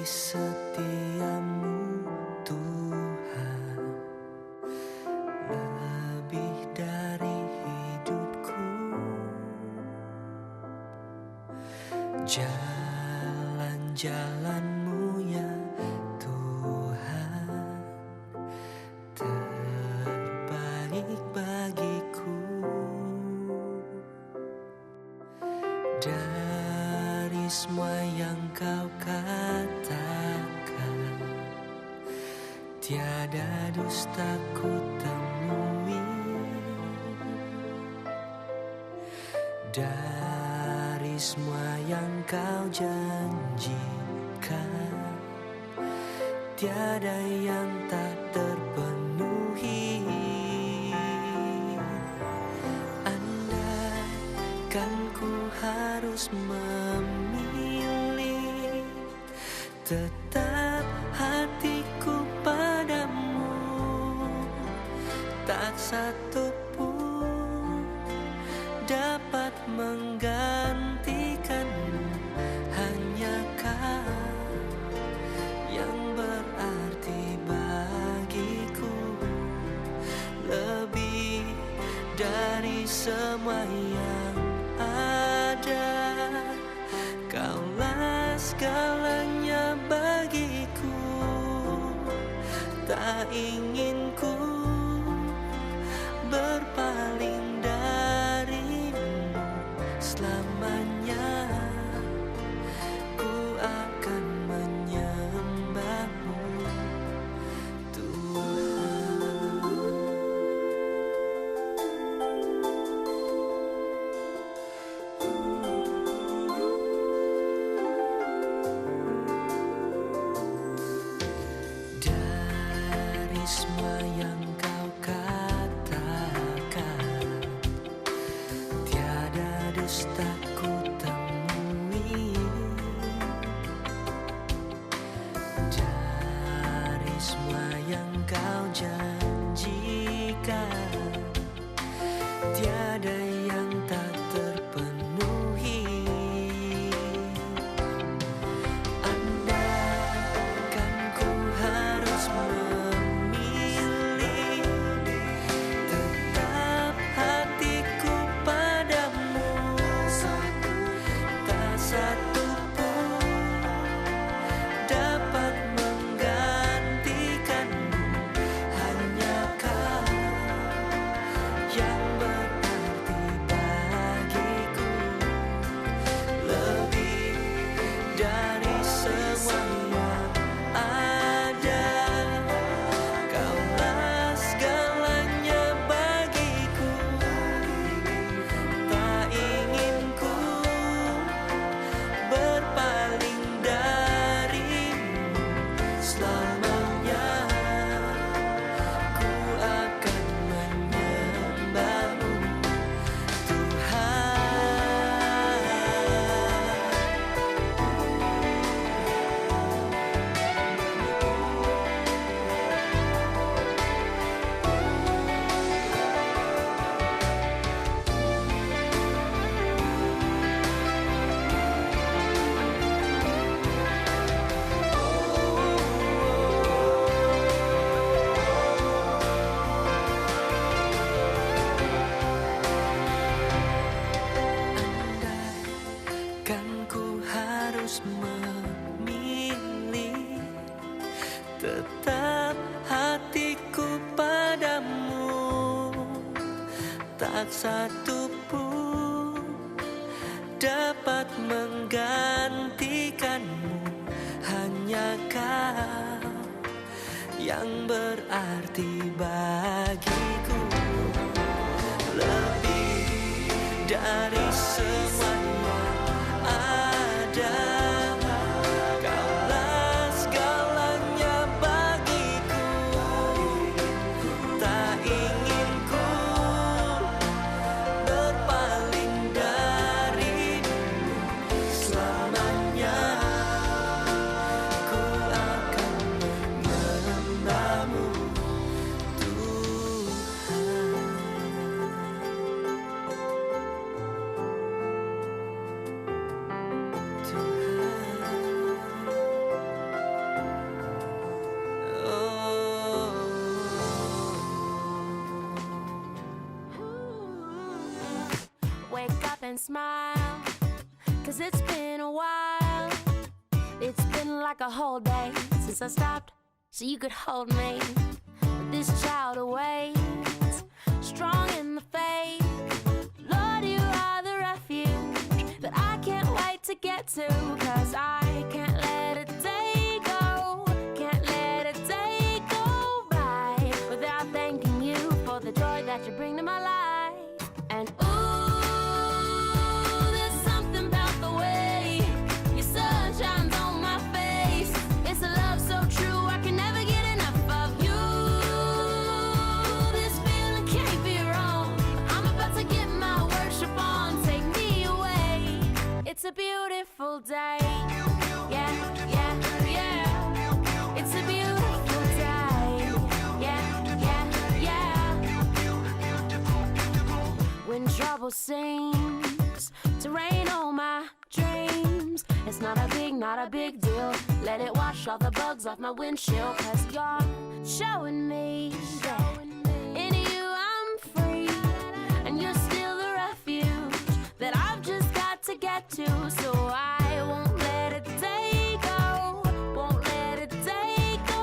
setiamu Tuhan, lebih dari hidupku. Jalan-jalanmu ya Tuhan, terbaik bagiku. Dari semua yang kau katakan, tiada dusta ku temui. Dari semua yang kau janjikan, tiada yang tak terpenuhi. Andaikan ku harus memilih, tetap hatiku padamu, tak satu pun dapat menggantikanmu. Hanya kau yang berarti bagiku, lebih dari semua yang ada. Kaulah segalanya bagiku, tak ingin ku berpaling darimu selamanya. Ku akan menyembahmu Tuhan. Dari semua yang kau katakan, tiada dusta ku temui. Dari semua yang kau janjikan, tiada yang tak terpenuhi. Andaikan ku harus memilih, tetap hatiku padamu, tak satu pun dapat menggantikanmu. Hanya kau yang berarti bagiku, lebih dari semua yang ada. Kaulah segalanya bagiku, tak ingin ku berpaling darimu selamanya. Ku akan menyembahmu Tuhan. Andaikan ku harus memilih, tetap hatiku padamu, tak satu pun dapat menggantikanmu. Hanya kau yang berarti bagiku, lebih dari semua yang ada. Kaulah segalanya bagiku, tak ingin ku berpaling darimu selamanya. Ku akan menyembahmu Tuhan. and smile, 'cause it's been a while. It's been like a whole day since I stopped so you could hold me. But this child awaits, strong in the faith. Lord, you are the refuge that I can't wait to get to, 'cause I can't let a day go, can't let a day go by without thanking you for the joy that you bring to my life. And ooh, there's something about the way your sun shines on my face. It's a love so true, I can never get enough of you. This feeling can't be wrong. I'm about to get my worship on. Take me away. It's a beautiful day. Yeah, yeah, yeah. It's a beautiful day. Yeah, yeah, yeah. When trouble seems to rain on my dreams, it's not a big deal. Let it wash all the bugs off my windshield, 'cause you're showing me that in you I'm free, and you're still the refuge that I've just got to get to. So I won't let a day go, won't let a day go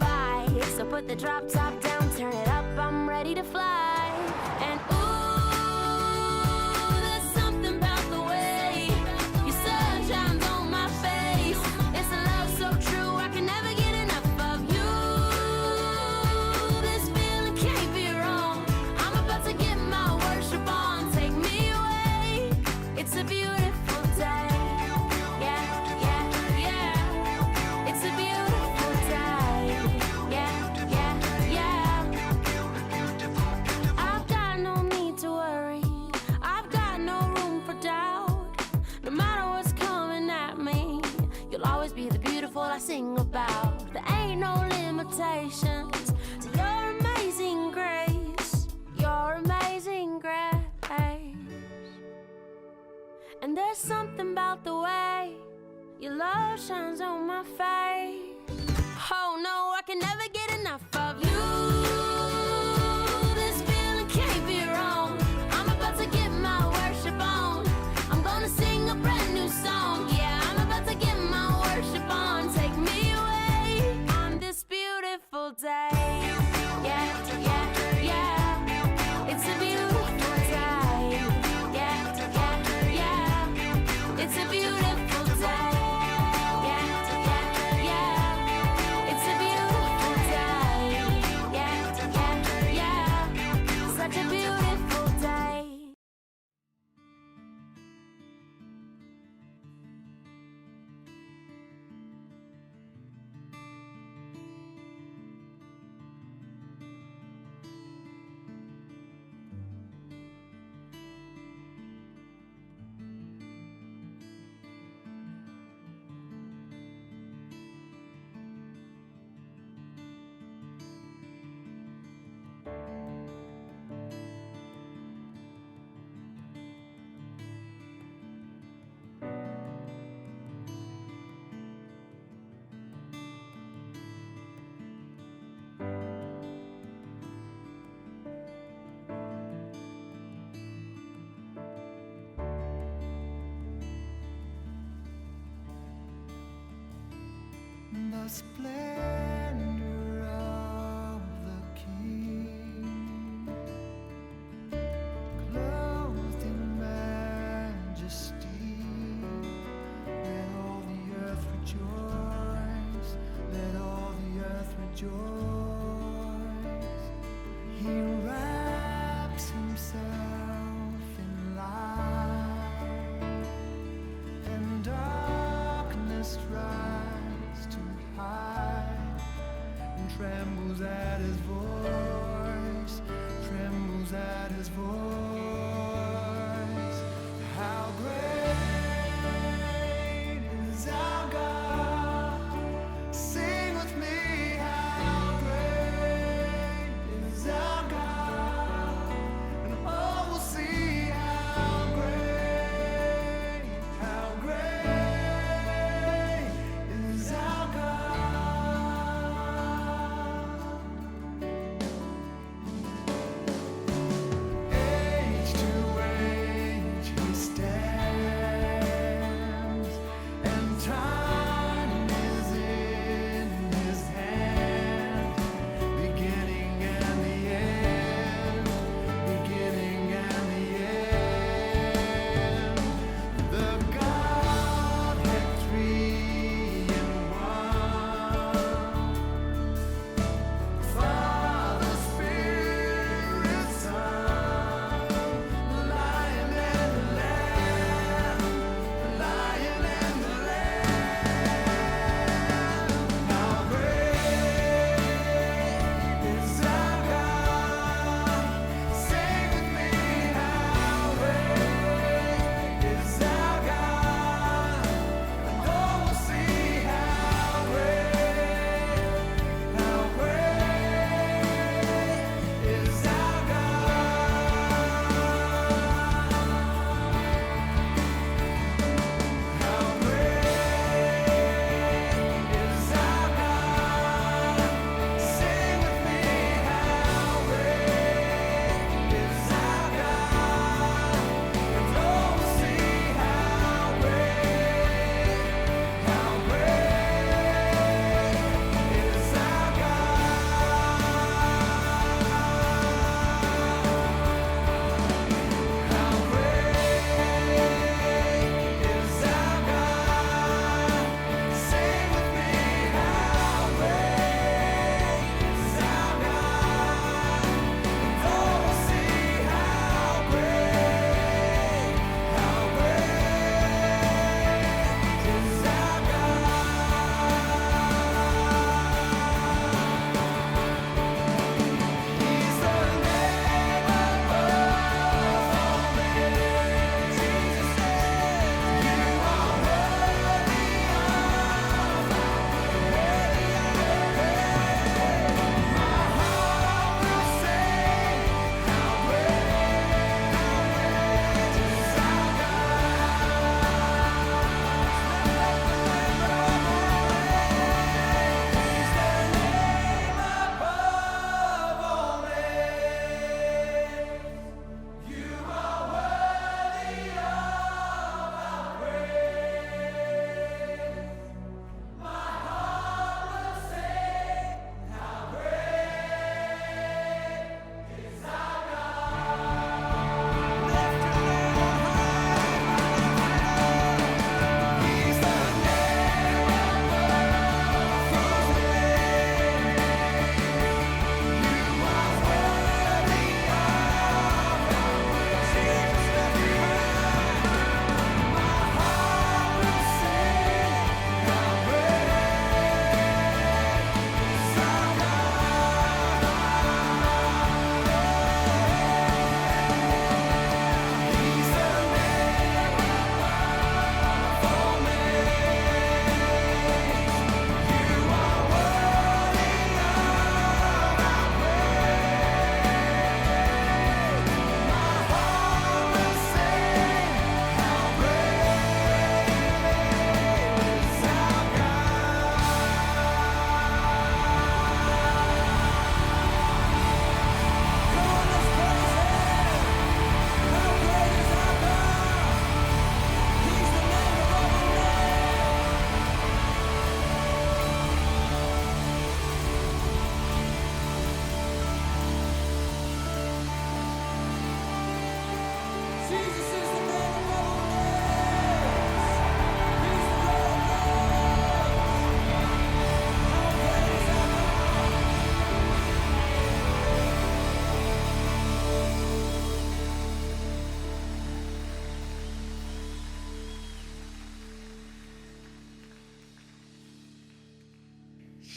by. So put the drop top down, turn it up, I'm ready to fly. And ooh, there's something about the way your sun shines on my face. It's a love so true, I can never get enough of you. This feeling can't be wrong. I'm about to get my worship on. Take me away. It's a beautiful day. Yeah, yeah, yeah. It's a beautiful day. Yeah, yeah, yeah. I've got no need to worry. I've got no room for doubt. No matter what's coming at me, you'll always be the beautiful I sing about. There ain't no limitations to your amazing grace, your amazing grace. And there's something about the way your love shines on my face. Oh no, I can never get enough of you. This feeling can't be wrong. I'm about to get my worship on. I'm gonna sing a brand new song. Yeah, I'm about to get my worship on. Take me away on this beautiful day. Yeah, yeah, yeah. It's a beautiful day. Yeah, yeah, yeah. It's a beautiful day. Yeah, yeah, yeah. It's a beautiful day. Yeah, yeah, yeah. Such a beautiful day. The splendor of the King, clothed in majesty. Let all the earth rejoice, let all the earth rejoice. He wraps himself in light, and darkness rise to hide, and trembles at his voice, trembles at his voice. How great is our God? Sing with me, how great is our God? And all will see how great is our God.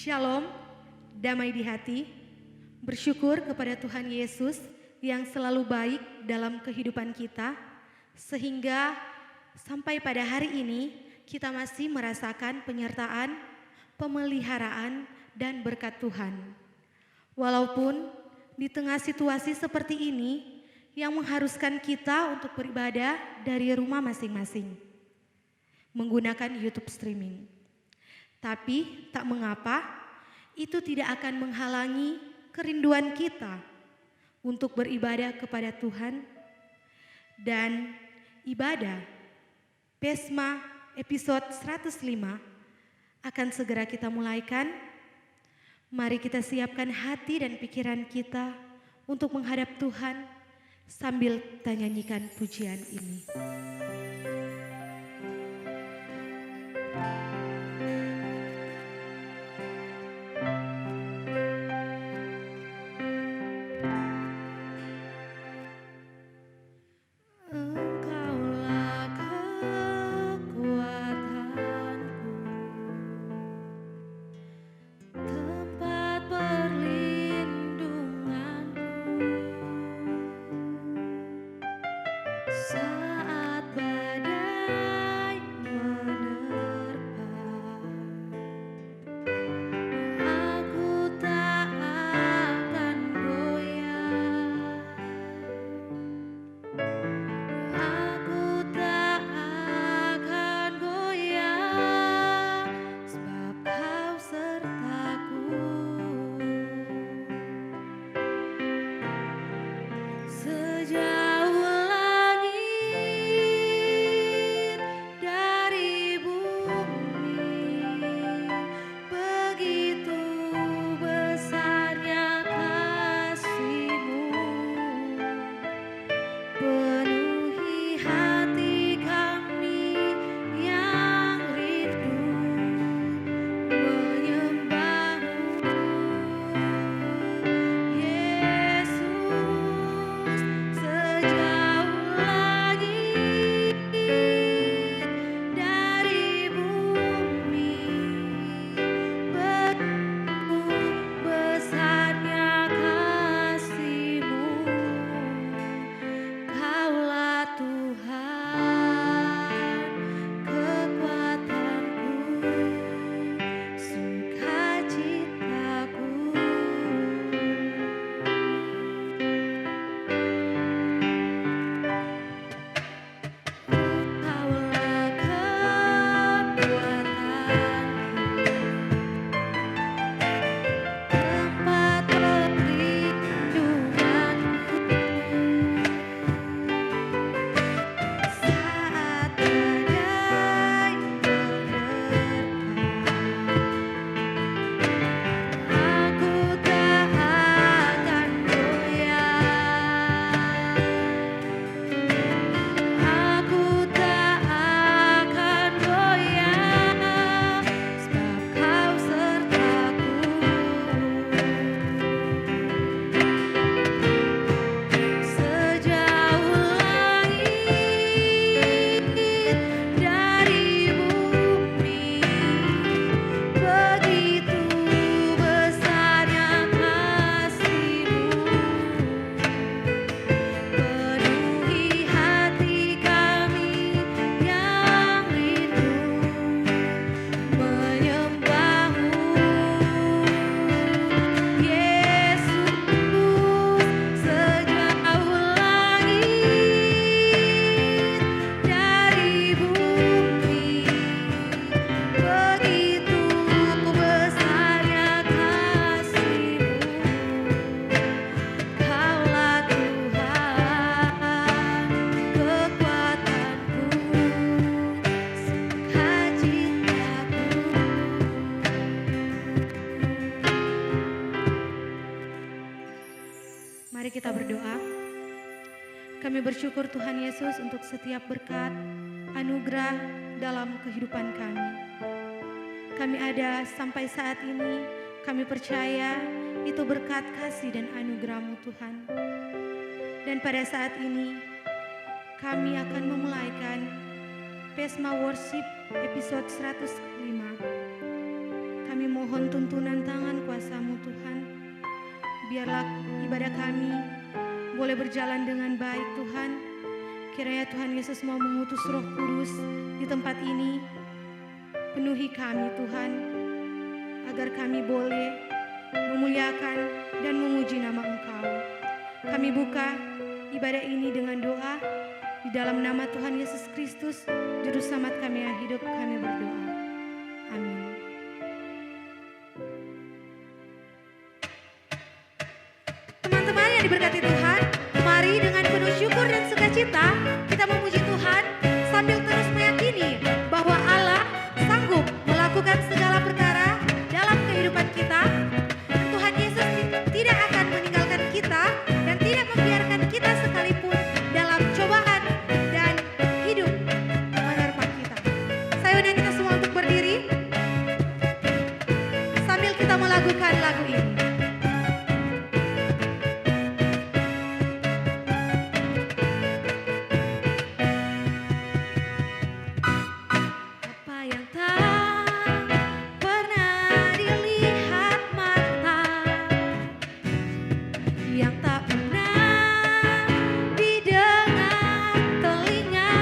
Shalom, damai di hati, bersyukur kepada Tuhan Yesus yang selalu baik dalam kehidupan kita, sehingga sampai pada hari ini kita masih merasakan penyertaan, pemeliharaan, dan berkat Tuhan. Walaupun di tengah situasi seperti ini yang mengharuskan kita untuk beribadah dari rumah masing-masing, menggunakan YouTube streaming. Tapi tak mengapa, itu tidak akan menghalangi kerinduan kita untuk beribadah kepada Tuhan. Dan ibadah Pesma episode 105 akan segera kita mulaikan. Mari kita siapkan hati dan pikiran kita untuk menghadap Tuhan sambil kita nyanyikan pujian ini. Engkaulah kekuatanku, tempat perlindunganku saat badai menerpa. Aku tak akan goyah. Aku tak akan goyah, sebab Kau sertaku. Sejauh langit dari bumi, begitu besarnya kasih-Mu. Penuhi hati kami yang rindu menyembah-Mu, Yesus. Sejauh langit dari bumi, begitu besarnya kasih-Mu. Kaulah Tuhan, kekuatanku, sukacitaku. Kaulah kekuatanku, tempat perlindunganku saat badai menerpa. Aku tak akan goyah. Aku tak akan goyah, sebab Kau sertaku. Sejauh langit dari bumi, begitu besarnya kasih-Mu. Penuhi hati kami yang rindu menyembah-Mu, Yesus. Sejauh langit dari bumi, begitu besarnya kasih-Mu. Kaulah Tuhan, kekuatanku, sukacitaku. Mari kita berdoa. Kami bersyukur Tuhan Yesus untuk setiap berkat, anugerah dalam kehidupan kami. Kami ada sampai saat ini, kami percaya itu berkat kasih dan anugerah-Mu Tuhan. Dan pada saat ini, kami akan memulaikan Pesma Worship episode 105. Kami Kami mohon tuntunan tangan kuasa-Mu Tuhan. Biarlah ibadah kami boleh berjalan dengan baik Tuhan. Kiranya Tuhan Yesus mau mengutus Roh Kudus di tempat ini. Penuhi kami Tuhan, agar kami boleh memuliakan dan memuji nama Engkau. Kami buka ibadah ini dengan doa. Di dalam nama Tuhan Yesus Kristus, Juru Selamat kami yang hidup, kami berdoa. Amin. Teman-teman yang diberkati Tuhan, mari dengan penuh syukur dan sukacita kita memuji Tuhan sambil terus meyakini bahwa Allah sanggup melakukan segala perkara dalam kehidupan kita. Tuhan Yesus tidak akan meninggalkan kita dan tidak membiarkan kita sekalipun dalam cobaan dan hidup menerpa kita. Saya undang kita semua untuk berdiri sambil kita melakukan lagu ini. Apa yang tak pernah dilihat mata, yang tak pernah didengar telinga,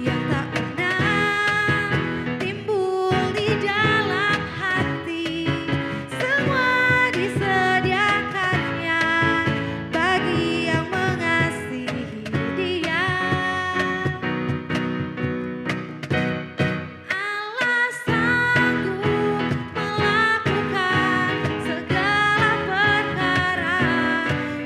yang tak pernah timbul di dalam hati, semua disediakannya bagi yang mengasihi Dia. Allah sanggup melakukan segala perkara,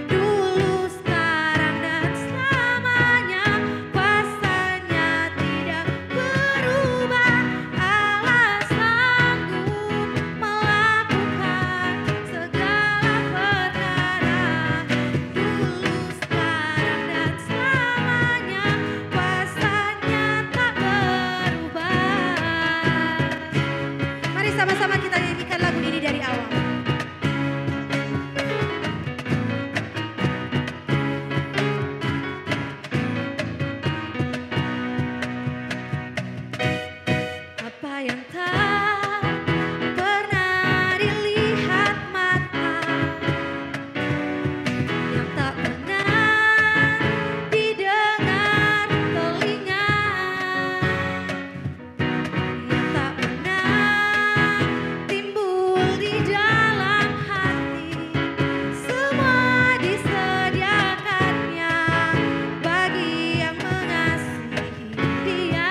dulu, sekarang, dan selamanya. Kuasanya tidak berubah. Allah sanggup melakukan segala perkara, dulu, sekarang, dan selamanya. Kuasanya tak berubah. Mari sama-sama kita nyanyikan lagu ini dari awal. Apa yang tak pernah dilihat mata, yang tak pernah didengar telinga, yang tak pernah timbul di dalam hati, semua disediakannya bagi yang mengasihi Dia.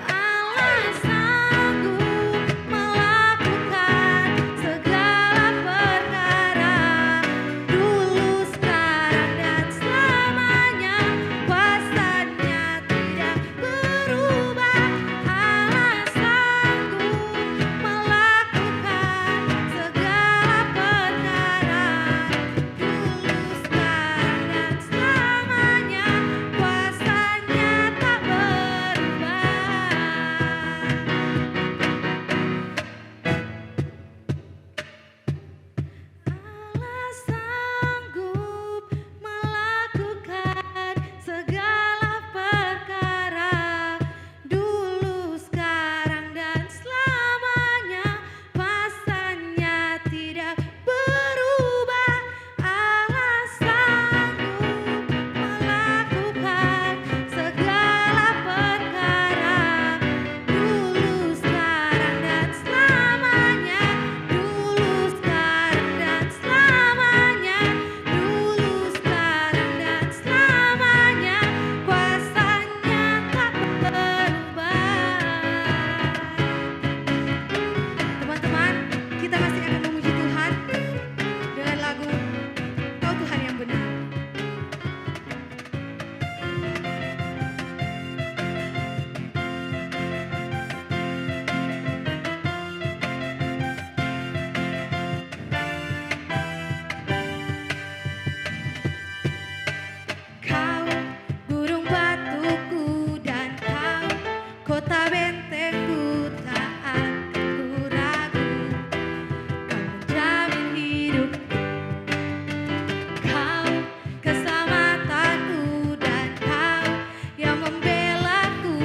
Allah sanggup melakukan segala perkara, dulu, sekarang, dan selamanya. Kuasanya tidak berubah. Allah sanggup melakukan segala perkara, dulu, sekarang, dan selamanya. Kuasanya tak berubah. Allah sanggup melakukan segala perkara, dulu, sekarang, dan selamanya. Kuasanya tidak berubah. Allah sanggup melakukan segala perkara, dulu, sekarang, dan selamanya. Dulu, sekarang, dan selamanya. Dulu, sekarang, dan selamanya. Kuasanya tak berubah. Teman-teman, kita masih akan memuji Tuhan dengan lagu Kau Tuhan yang benar. Kau burung batuku dan kau kota bentengku, tak akan ku ragu. Kau menjamin hidupku, kau keselamatanku, dan kau yang membelaku.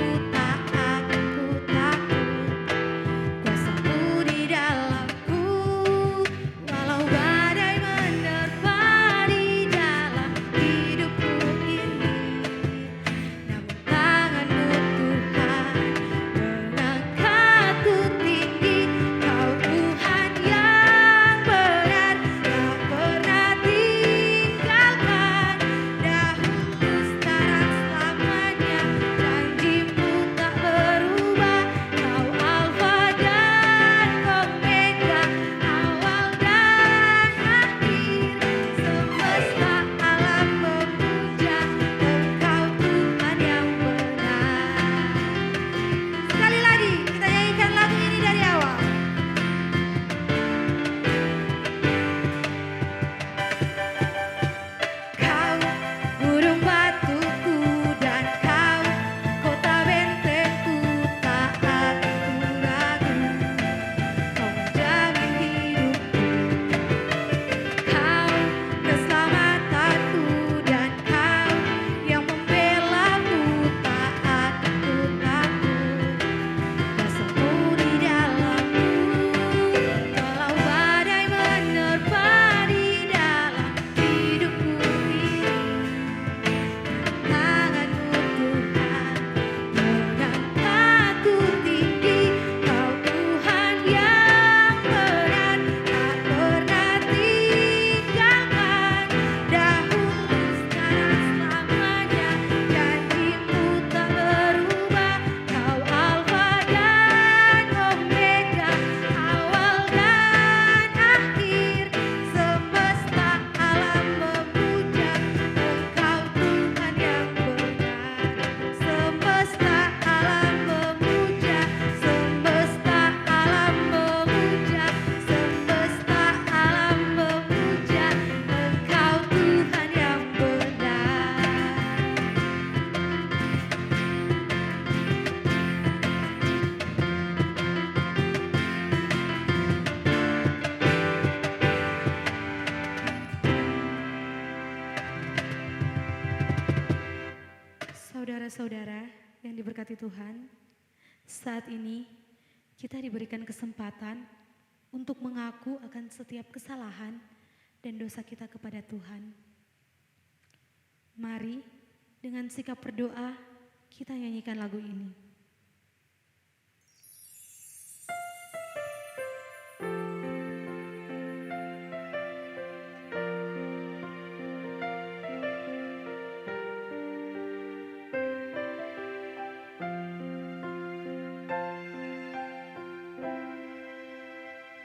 diberkati Tuhan, saat ini kita diberikan kesempatan untuk mengaku akan setiap kesalahan dan dosa kita kepada Tuhan. Mari dengan sikap berdoa kita nyanyikan lagu ini.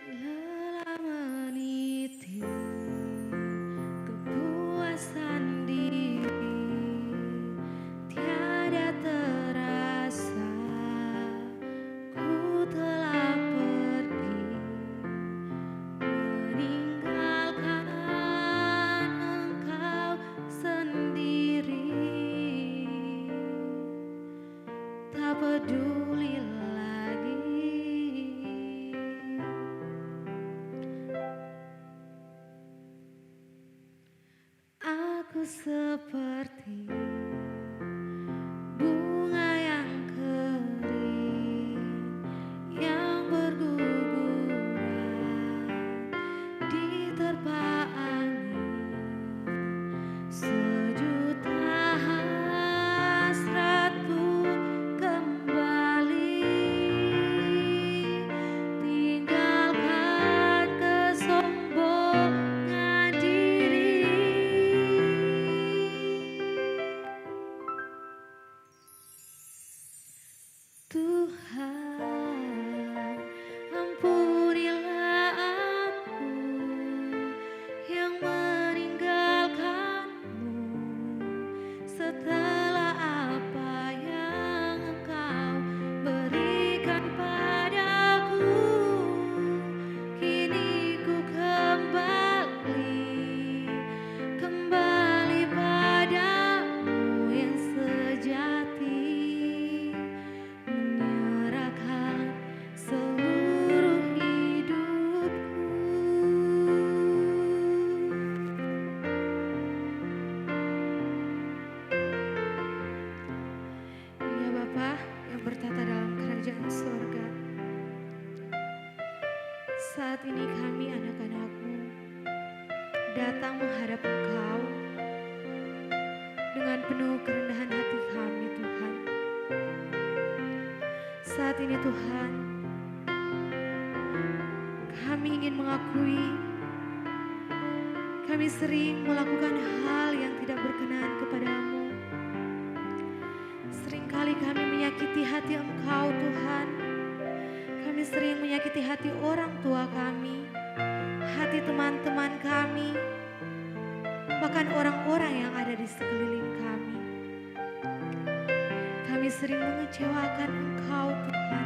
Lelah meniti kepuasan diri, tiada terasa ku telah pergi, meninggalkan engkau sendiri, tak peduli lagi. Aku seperti bunga yang kering, yang berguguran di terpa angin. Sejuta hasratku kembali, tinggalkan kesombongan diri. Tuhan, ampunilah aku yang meninggalkanmu setelah apa yang Engkau berikan padaku. Kini ku kembali padamu yang sejati, menyerahkan seluruh hidupku. Ya Bapa yang bertata dalam kerajaan surga, saat ini kami anak-anak-Mu datang menghadap Engkau dengan penuh kerendahan hati kami Tuhan. Saat ini Tuhan, kami ingin mengakui kami sering melakukan hal yang tidak berkenan kepadamu. Seringkali kami menyakiti hati Engkau Tuhan. Kami sering menyakiti hati orang tua kami, hati teman-teman kami, bahkan orang-orang yang ada di sekeliling kami. Kami sering mengecewakan Engkau Tuhan.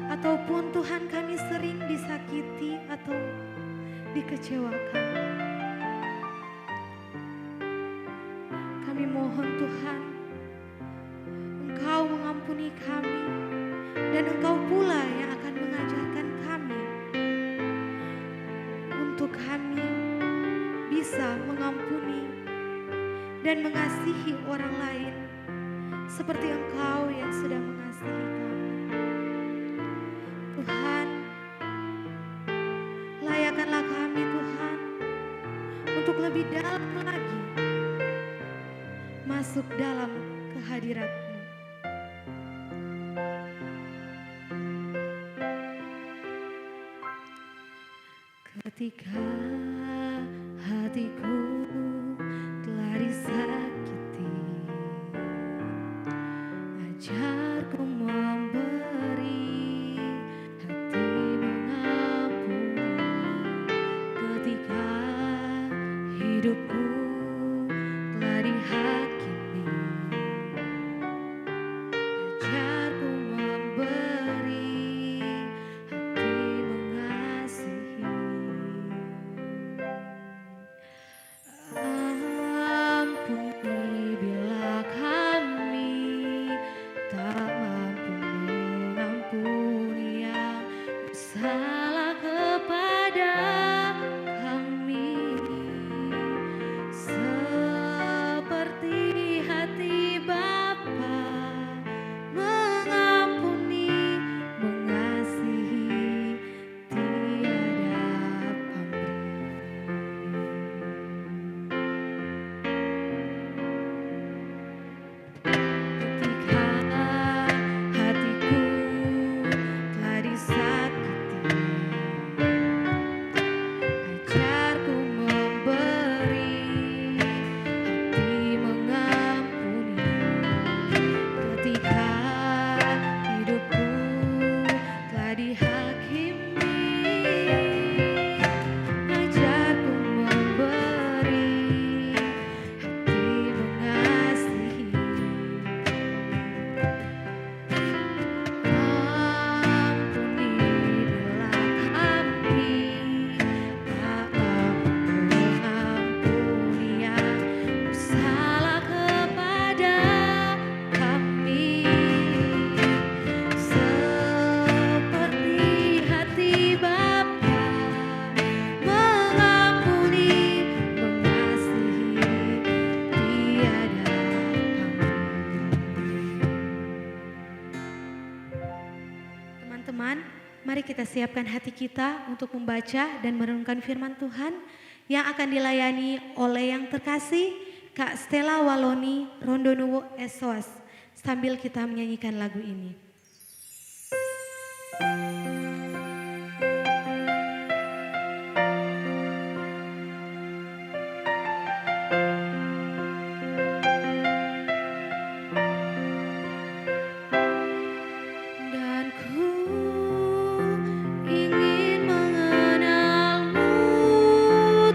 Ataupun Tuhan kami sering disakiti atau dikecewakan. Kami mohon Tuhan, Engkau mengampuni kami, dan Engkau pula yang akan mengajarkan kami untuk kami bisa mengampuni dan mengasihi orang lain seperti Engkau yang sudah mengasihi kami. Tuhan, layakkanlah kami Tuhan untuk lebih dalam lagi masuk dalam kehadirat-Mu. Ketika hatiku telah disakiti, ajarku memberi, hati mengampuni. Ketika hidupku telah dihakimi, ajarku memberi, hati mengasihi. Ampuni bila kami tak teman-teman, mari kita siapkan hati kita untuk membaca dan merenungkan firman Tuhan yang akan dilayani oleh yang terkasih Kak Stella Waloni Rondonuwo SOAS sambil kita menyanyikan lagu ini. Dan ku ingin mengenalmu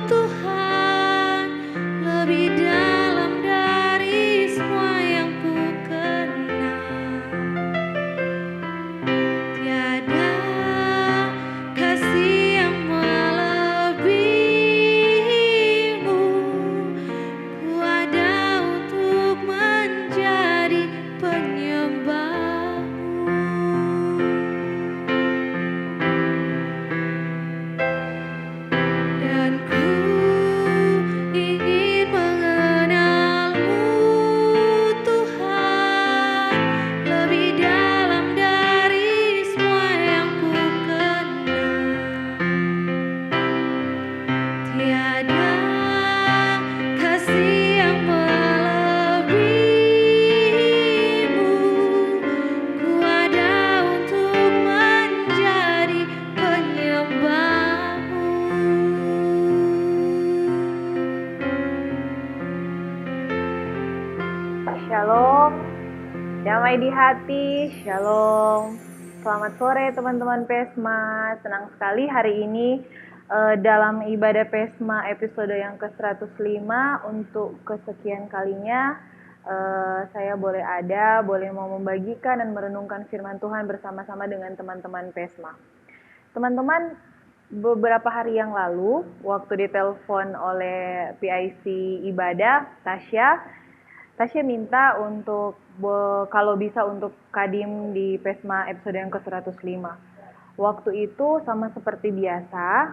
Tuhan lebih dalam dari semua yang ku kenal. Tiada kasih yang melebihimu. Ku ada untuk menjadi penyembahmu. Dan ku ingin mengenalmu Tuhan lebih dalam dari semua yang ku kenal. Tiada kasih yang melebihimu. Ku ada untuk menjadi penyembahmu. Shalom, damai di hati, shalom. Selamat sore teman-teman PESMA. Senang sekali hari ini dalam ibadah PESMA episode yang ke-105 untuk kesekian kalinya saya boleh mau membagikan dan merenungkan firman Tuhan bersama-sama dengan teman-teman PESMA. Teman-teman, beberapa hari yang lalu waktu ditelepon oleh PIC ibadah Tasya minta untuk kalau bisa untuk kadim di PESMA episode yang ke-105. Waktu itu sama seperti biasa,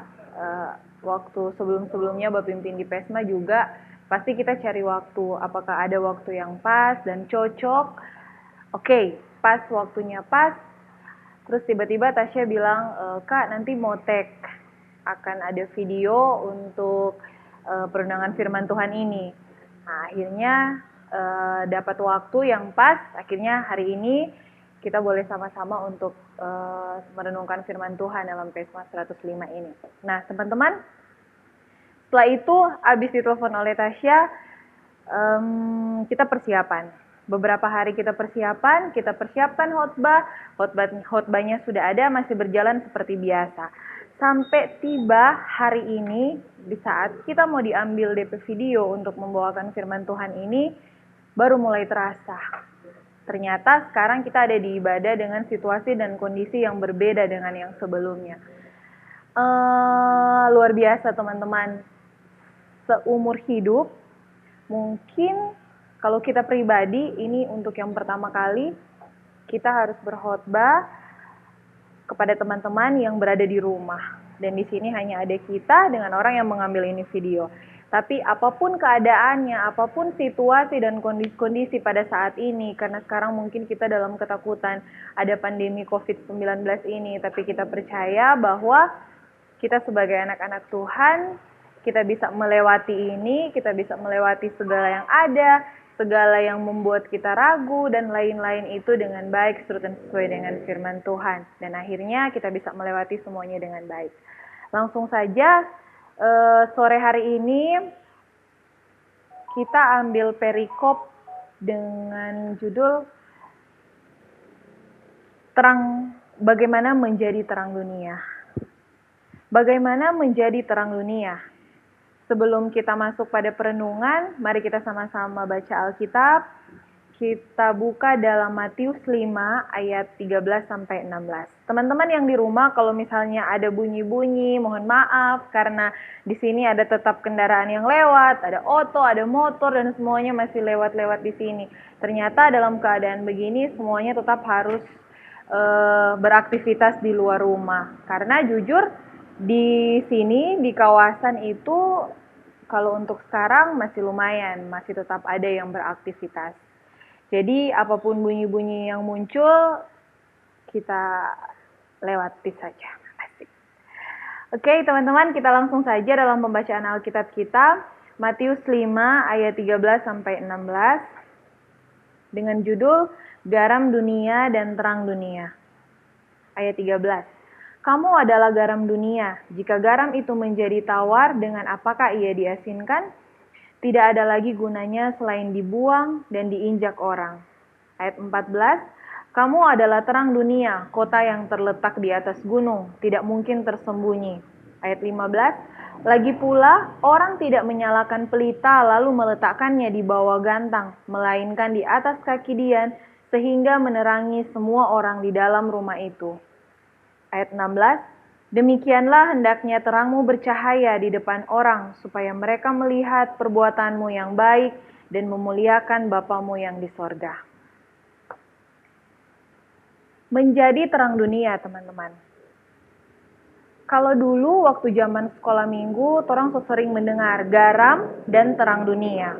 waktu sebelum-sebelumnya Bapimpin di PESMA juga pasti kita cari waktu, apakah ada waktu yang pas dan cocok. Oke, pas waktunya pas. Terus tiba-tiba Tasya bilang, Kak nanti mau tag, akan ada video untuk perundangan firman Tuhan ini. Nah akhirnya dapat waktu yang pas, akhirnya hari ini kita boleh sama-sama untuk merenungkan firman Tuhan dalam PESMA 105 ini. Nah teman-teman, setelah itu habis ditelepon oleh Tasya, kita persiapan. Beberapa hari kita persiapkan khotbahnya sudah ada, masih berjalan seperti biasa. Sampai tiba hari ini, di saat kita mau diambil DP video untuk membawakan firman Tuhan ini, baru mulai terasa. Ternyata sekarang kita ada di ibadah dengan situasi dan kondisi yang berbeda dengan yang sebelumnya. Luar biasa teman-teman. Seumur hidup, mungkin kalau kita pribadi, ini untuk yang pertama kali, kita harus berkhotbah kepada teman-teman yang berada di rumah. Dan di sini hanya ada kita dengan orang yang mengambil ini video. Tapi apapun keadaannya, apapun situasi dan kondisi pada saat ini, karena sekarang mungkin kita dalam ketakutan ada pandemi COVID-19 ini, tapi kita percaya bahwa kita sebagai anak-anak Tuhan, kita bisa melewati ini, kita bisa melewati segala yang ada, segala yang membuat kita ragu dan lain-lain itu dengan baik sesuai dengan firman Tuhan. Dan akhirnya kita bisa melewati semuanya dengan baik. Langsung saja, sore hari ini kita ambil perikop dengan judul bagaimana menjadi terang dunia. Bagaimana menjadi terang dunia? Sebelum kita masuk pada perenungan, mari kita sama-sama baca Alkitab. Kita buka dalam Matius 5 ayat 13 sampai 16. Teman-teman yang di rumah, kalau misalnya ada bunyi-bunyi, mohon maaf karena di sini ada tetap kendaraan yang lewat, ada oto, ada motor dan semuanya masih lewat-lewat di sini. Ternyata dalam keadaan begini semuanya tetap harus beraktivitas di luar rumah. Karena jujur di sini di kawasan itu kalau untuk sekarang masih lumayan, masih tetap ada yang beraktivitas. Jadi apapun bunyi-bunyi yang muncul, kita lewati saja. Asik. Oke, teman-teman, kita langsung saja dalam pembacaan Alkitab kita, Matius 5 ayat 13 sampai 16 dengan judul Garam Dunia dan Terang Dunia. Ayat 13. Kamu adalah garam dunia. Jika garam itu menjadi tawar, dengan apakah ia diasinkan? Tidak ada lagi gunanya selain dibuang dan diinjak orang. Ayat 14. Kamu adalah terang dunia, kota yang terletak di atas gunung, tidak mungkin tersembunyi. Ayat 15. Lagi pula, orang tidak menyalakan pelita lalu meletakkannya di bawah gantang, melainkan di atas kaki dian, sehingga menerangi semua orang di dalam rumah itu. Ayat 16, demikianlah hendaknya terangmu bercahaya di depan orang, supaya mereka melihat perbuatanmu yang baik dan memuliakan Bapamu yang di sorga. Menjadi terang dunia, teman-teman. Kalau dulu waktu zaman sekolah minggu, orang sering mendengar garam dan terang dunia.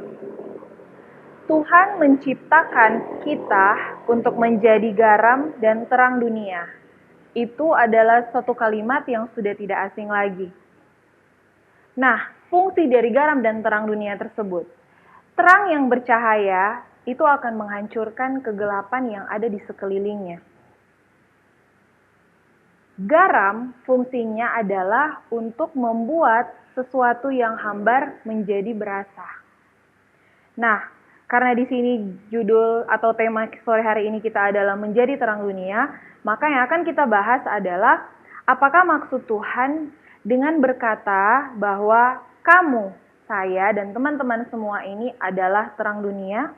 Tuhan menciptakan kita untuk menjadi garam dan terang dunia. Itu adalah satu kalimat yang sudah tidak asing lagi. Nah, fungsi dari garam dan terang dunia tersebut. Terang yang bercahaya itu akan menghancurkan kegelapan yang ada di sekelilingnya. Garam fungsinya adalah untuk membuat sesuatu yang hambar menjadi berasa. Nah, karena di sini judul atau tema sore hari ini kita adalah menjadi terang dunia, maka yang akan kita bahas adalah apakah maksud Tuhan dengan berkata bahwa kamu, saya, dan teman-teman semua ini adalah terang dunia?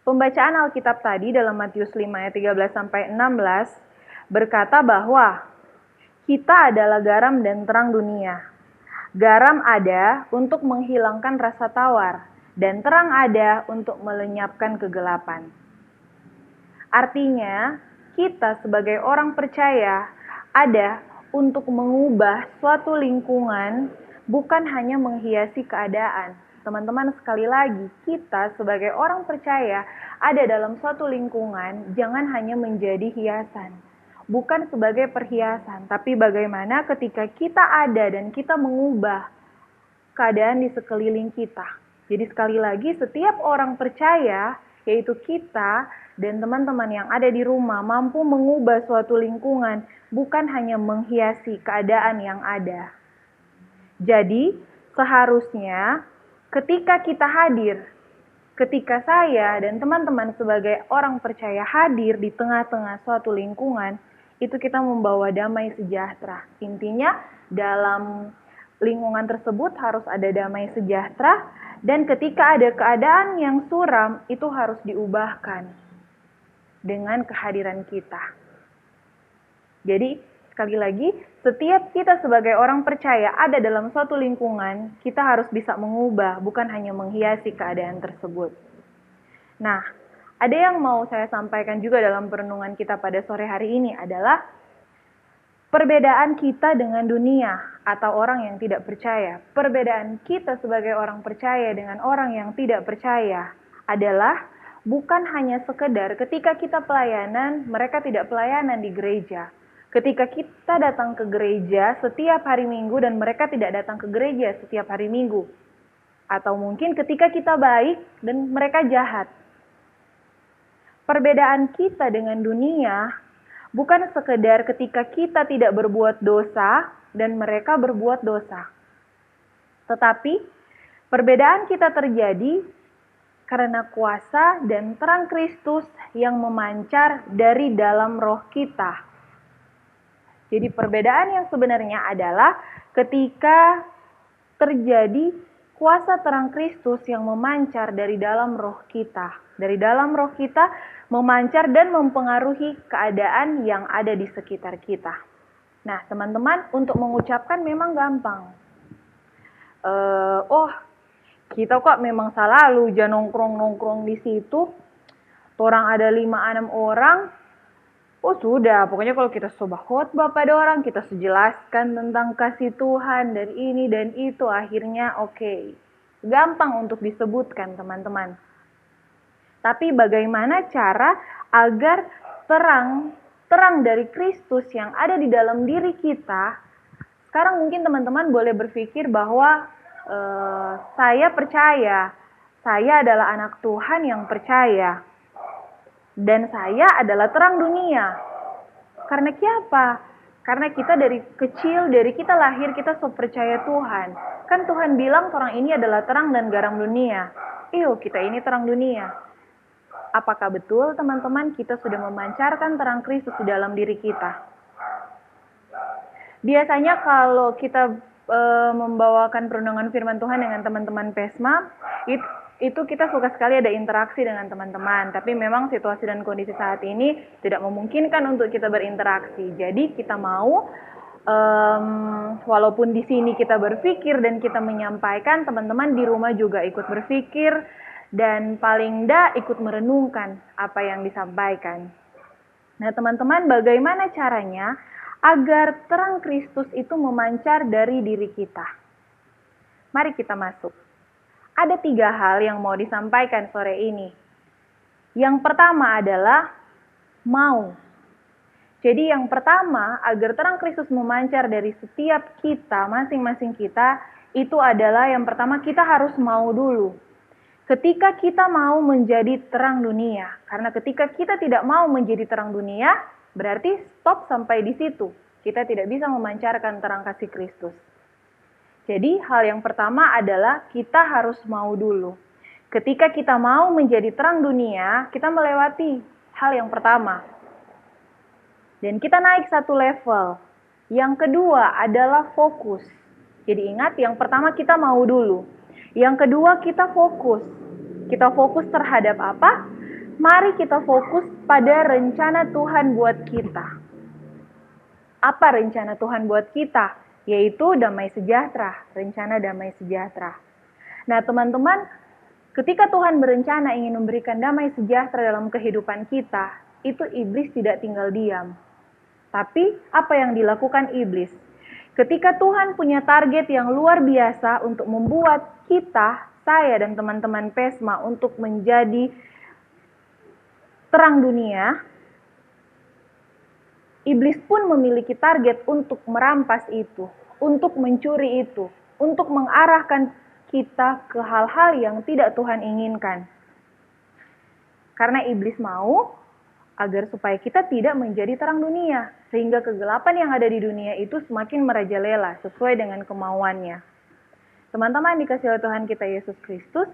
Pembacaan Alkitab tadi dalam Matius 5 ayat 13 sampai 16 berkata bahwa kita adalah garam dan terang dunia. Garam ada untuk menghilangkan rasa tawar, dan terang ada untuk melenyapkan kegelapan. Artinya, kita sebagai orang percaya ada untuk mengubah suatu lingkungan, bukan hanya menghiasi keadaan. Teman-teman, sekali lagi, kita sebagai orang percaya ada dalam suatu lingkungan, jangan hanya menjadi hiasan. Bukan sebagai perhiasan, tapi bagaimana ketika kita ada dan kita mengubah keadaan di sekeliling kita. Jadi sekali lagi, setiap orang percaya, yaitu kita dan teman-teman yang ada di rumah, mampu mengubah suatu lingkungan, bukan hanya menghiasi keadaan yang ada. Jadi, seharusnya ketika kita hadir, ketika saya dan teman-teman sebagai orang percaya hadir di tengah-tengah suatu lingkungan, itu kita membawa damai sejahtera. Intinya, dalam lingkungan tersebut harus ada damai sejahtera, dan ketika ada keadaan yang suram, itu harus diubahkan dengan kehadiran kita. Jadi, sekali lagi, setiap kita sebagai orang percaya ada dalam suatu lingkungan, kita harus bisa mengubah, bukan hanya menghiasi keadaan tersebut. Nah, ada yang mau saya sampaikan juga dalam perenungan kita pada sore hari ini adalah perbedaan kita dengan dunia atau orang yang tidak percaya. Perbedaan kita sebagai orang percaya dengan orang yang tidak percaya adalah bukan hanya sekedar ketika kita pelayanan, mereka tidak pelayanan di gereja. Ketika kita datang ke gereja setiap hari Minggu dan mereka tidak datang ke gereja setiap hari Minggu. Atau mungkin ketika kita baik dan mereka jahat. Perbedaan kita dengan dunia bukan sekedar ketika kita tidak berbuat dosa dan mereka berbuat dosa. Tetapi perbedaan kita terjadi karena kuasa dan terang Kristus yang memancar dari dalam roh kita. Jadi perbedaan yang sebenarnya adalah ketika terjadi kuasa terang Kristus yang memancar dari dalam roh kita. Dari dalam roh kita memancar dan mempengaruhi keadaan yang ada di sekitar kita. Nah, teman-teman, untuk mengucapkan memang gampang. Kita kok memang selalu jangan nongkrong-nongkrong di situ. Orang ada 5-6 orang. Oh sudah, pokoknya kalau kita coba khotbah pada orang, kita sejelaskan tentang kasih Tuhan dan ini dan itu, akhirnya oke. Gampang untuk disebutkan, teman-teman. Tapi bagaimana cara agar terang terang dari Kristus yang ada di dalam diri kita, sekarang mungkin teman-teman boleh berpikir bahwa saya percaya, saya adalah anak Tuhan yang percaya, dan saya adalah terang dunia. Karena siapa? Karena kita dari kecil, dari kita lahir, kita so percaya Tuhan. Kan Tuhan bilang orang ini adalah terang dan garam dunia. Kita ini terang dunia. Apakah betul teman-teman kita sudah memancarkan terang Kristus di dalam diri kita? Biasanya kalau kita membawakan perundungan firman Tuhan dengan teman-teman PESMA, itu kita suka sekali ada interaksi dengan teman-teman. Tapi memang situasi dan kondisi saat ini tidak memungkinkan untuk kita berinteraksi. Jadi kita mau, walaupun di sini kita berpikir dan kita menyampaikan, teman-teman di rumah juga ikut berpikir dan paling tidak ikut merenungkan apa yang disampaikan. Nah teman-teman, bagaimana caranya agar terang Kristus itu memancar dari diri kita? Mari kita masuk. Ada 3 hal yang mau disampaikan sore ini. Yang pertama adalah mau. Jadi yang pertama, agar terang Kristus memancar dari setiap kita, masing-masing kita, itu adalah yang pertama kita harus mau dulu. Ketika kita mau menjadi terang dunia, karena ketika kita tidak mau menjadi terang dunia, berarti stop sampai di situ. Kita tidak bisa memancarkan terang kasih Kristus. Jadi hal yang pertama adalah kita harus mau dulu. Ketika kita mau menjadi terang dunia, kita melewati hal yang pertama. Dan kita naik satu level. Yang kedua adalah fokus. Jadi ingat, yang pertama kita mau dulu. Yang kedua kita fokus. Kita fokus terhadap apa? Mari kita fokus pada rencana Tuhan buat kita. Apa rencana Tuhan buat kita? Yaitu damai sejahtera, rencana damai sejahtera. Nah teman-teman, ketika Tuhan berencana ingin memberikan damai sejahtera dalam kehidupan kita, itu iblis tidak tinggal diam. Tapi apa yang dilakukan iblis? Ketika Tuhan punya target yang luar biasa untuk membuat kita, saya dan teman-teman PESMA untuk menjadi terang dunia, iblis pun memiliki target untuk merampas itu, untuk mencuri itu, untuk mengarahkan kita ke hal-hal yang tidak Tuhan inginkan. Karena iblis mau agar supaya kita tidak menjadi terang dunia, sehingga kegelapan yang ada di dunia itu semakin merajalela sesuai dengan kemauannya. Teman-teman dikasihi oleh Tuhan kita Yesus Kristus,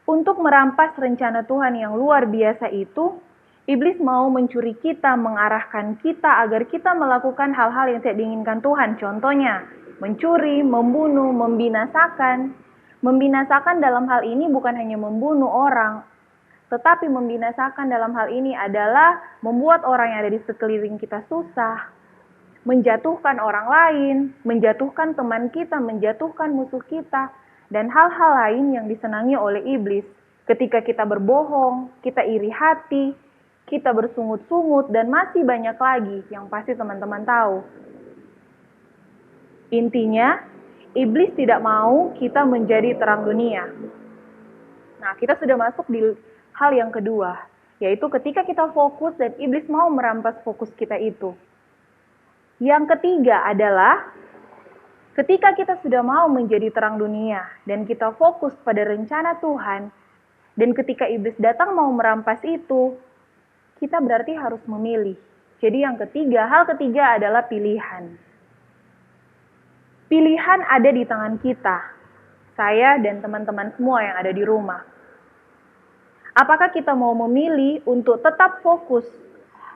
untuk merampas rencana Tuhan yang luar biasa itu, iblis mau mencuri kita, mengarahkan kita agar kita melakukan hal-hal yang tidak diinginkan Tuhan. Contohnya, mencuri, membunuh, membinasakan. Membinasakan dalam hal ini bukan hanya membunuh orang, tetapi membinasakan dalam hal ini adalah membuat orang yang ada di sekeliling kita susah, menjatuhkan orang lain, menjatuhkan teman kita, menjatuhkan musuh kita, dan hal-hal lain yang disenangi oleh iblis. Ketika kita berbohong, kita iri hati, kita bersungut-sungut, dan masih banyak lagi yang pasti teman-teman tahu. Intinya, iblis tidak mau kita menjadi terang dunia. Nah, kita sudah masuk di hal yang kedua, yaitu ketika kita fokus dan iblis mau merampas fokus kita itu. Yang ketiga adalah ketika kita sudah mau menjadi terang dunia dan kita fokus pada rencana Tuhan, dan ketika iblis datang mau merampas itu, kita berarti harus memilih. Jadi yang ketiga, hal ketiga adalah pilihan. Pilihan ada di tangan kita, saya dan teman-teman semua yang ada di rumah. Apakah kita mau memilih untuk tetap fokus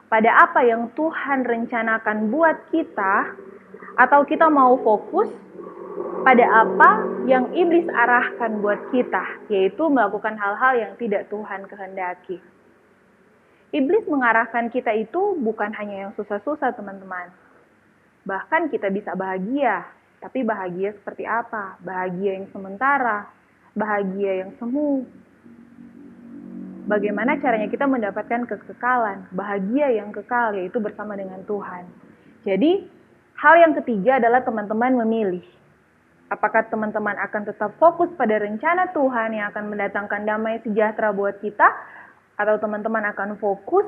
pada apa yang Tuhan rencanakan buat kita, atau kita mau fokus pada apa yang iblis arahkan buat kita, yaitu melakukan hal-hal yang tidak Tuhan kehendaki. Iblis mengarahkan kita itu bukan hanya yang susah-susah, teman-teman. Bahkan kita bisa bahagia, tapi bahagia seperti apa? Bahagia yang sementara, bahagia yang semu. Bagaimana caranya kita mendapatkan kekekalan, bahagia yang kekal, yaitu bersama dengan Tuhan. Jadi, hal yang ketiga adalah teman-teman memilih. Apakah teman-teman akan tetap fokus pada rencana Tuhan yang akan mendatangkan damai sejahtera buat kita, atau teman-teman akan fokus